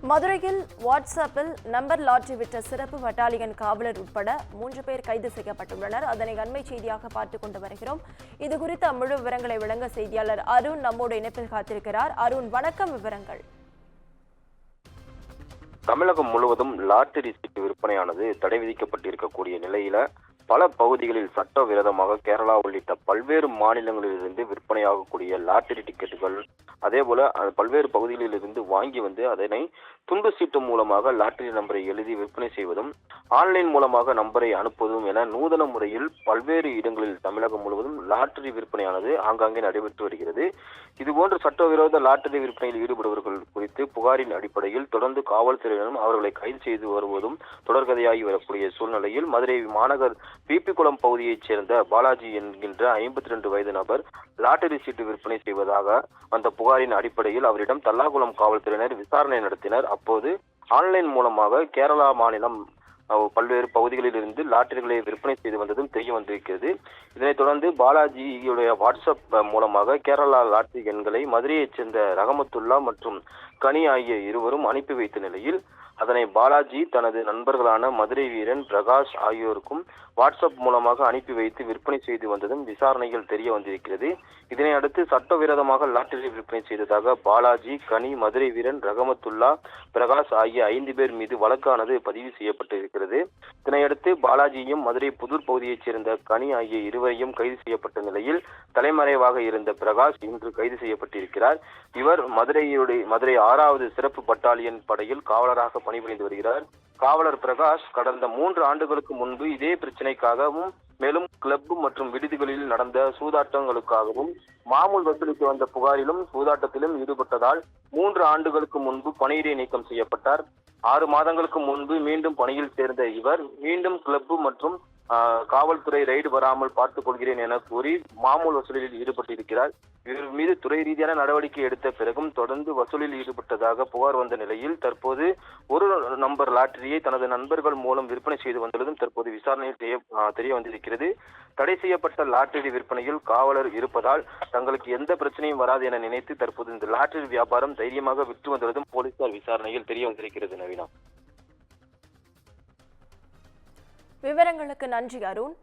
மதுரையில் வாட்ஸ்அப்பில் number lottery விட்ட சிறப்பு பட்டாலியன் காவலர் உட்பட 3 பேர் கைது செய்யப்பட்டுள்ளனர். அதனை அண்மை செய்தியாக பார்த்துக் கொண்டு வருகிறோம். இது குறித்த முழு விவரங்களை வழங்க செய்தியாளர் அருண் நம்மோடு இணைப்பில் காத்திருக்கிறார். அருண், வணக்கம். விவரங்கள். தமிழகம் முழுவதும் லாட்டரி சீட்டு விற்பனையானது தடை விதிக்கப்பட்டிருக்கக்கூடிய நிலையில பல பகுதிகளில் சட்டவிரோதமாக கேரளா உள்ளிட்ட பல்வேறு மாநிலங்களிலிருந்து விற்பனையாகக்கூடிய லாட்டரி டிக்கெட்டுகள் அதே போல பல்வேறு பகுதிகளிலிருந்து வாங்கி அதனை துண்டு சீட்டு மூலமாக லாட்டரி நம்பரை எழுதி விற்பனை செய்வதும் ஆன்லைன் மூலமாக நம்பரை அனுப்புவதும் என நூதன முறையில் பல்வேறு இடங்களில் தமிழகம் முழுவதும் லாட்டரி விற்பனையானது ஆங்காங்கே நடைபெற்று வருகிறது. இதுபோன்ற சட்டவிரோத லாட்டரி விற்பனையில் ஈடுபடுபவர்கள் குறித்து புகாரின் அடிப்படையில் தொடர்ந்து காவல்துறையினரும் அவர்களை கைது செய்து வருவதும் தொடர்கதையாகி வரக்கூடிய சூழ்நிலையில் மதுரை மாநகர் பிபிகுளம் பகுதியைச் சேர்ந்த பாலாஜி என்கின்ற 52 வயது நபர் லாட்டரி சீட்டு விற்பனை செய்வதாக வந்த புகாரின் அடிப்படையில் அவரிடம் தல்லாகுளம் காவல்துறையினர் விசாரணை நடத்தினர். அப்போது ஆன்லைன் மூலமாக கேரளா மாநிலம் பல்வேறு பகுதிகளில் இருந்து லாட்டரிகளை விற்பனை செய்து வந்ததும் தெரிய வந்திருக்கிறது. இதனைத் தொடர்ந்து பாலாஜியுடைய வாட்ஸ்அப் மூலமாக கேரளா லாட்டரி எண்களை மதுரையைச் சேர்ந்த ரஹமத்துல்லா மற்றும் கனி ஆகிய இருவரும் அனுப்பி வைத்த நிலையில் அதனை பாலாஜி தனது நண்பர்களான மதுரை வீரன், பிரகாஷ் ஆகியோருக்கும் வாட்ஸ்அப் மூலமாக அனுப்பி வைத்து விற்பனை செய்து வந்ததும் விசாரணைகள் தெரிய வந்திருக்கிறது. இதனை அடுத்து சட்டவிரோதமாக லாட்டரி விற்பனை செய்ததாக பாலாஜி, கனி, மதுரை வீரன், ரஹமத்துல்லா, பிரகாஷ் ஆகிய 5 பேர் மீது வழக்கானது பதிவு செய்யப்பட்டிருக்கிறது. இதனையடுத்து பாலாஜியும் மதுரை புதூர் பகுதியைச் சேர்ந்த கனி ஆகிய இருவரையும் கைது செய்யப்பட்ட நிலையில் தலைமறைவாக இருந்த பிரகாஷ் இன்று கைது செய்யப்பட்டிருக்கிறார். இவர் மதுரை 6வது சிறப்பு பட்டாலியன் படையில் காவலராக பணிபுரிந்து வருகிறார். காவலர் பிரகாஷ் கடந்த 3 ஆண்டுகளுக்கு முன்பு இதே பிரச்சனைக்காகவும் மேலும் கிளப் மற்றும் விடுதிகளில் நடந்த சூதாட்டங்களுக்காகவும் மாமூல் வசூலித்து வந்த புகாரிலும் சூதாட்டத்திலும் ஈடுபட்டதால் 3 ஆண்டுகளுக்கு முன்பு பணியிடை நீக்கம் செய்யப்பட்டார். 6 மாதங்களுக்கு முன்பு மீண்டும் பணியில் சேர்ந்த இவர் மீண்டும் கிளப் மற்றும் காவல்துறை ரைடு வராமல் பார்த்துக் கொள்கிறேன் என கூறி மாமூல் வசூலில் ஈடுபட்டிருக்கிறார். இவர் மீது துறை ரீதியான நடவடிக்கை எடுத்த பிறகும் தொடர்ந்து வசூலில் ஈடுபட்டதாக புகார் வந்த நிலையில் தற்போது ஒரு நம்பர் லாட்டரியை தனது நண்பர்கள் மூலம் விற்பனை செய்து வந்துள்ளதும் தற்போது விசாரணையில் தெரிய வந்திருக்கிறது. தடை செய்யப்பட்ட லாட்டரி விற்பனையில் காவலர் இருப்பதால் தங்களுக்கு எந்த பிரச்சனையும் வராது என நினைத்து தற்போது இந்த லாட்டரி வியாபாரம் தைரியமாக விற்று வந்துள்ளதும் போலீசார் விசாரணையில் தெரிய வந்திருக்கிறது. நவீனா, விவரங்களுக்கு நன்றி அருண்.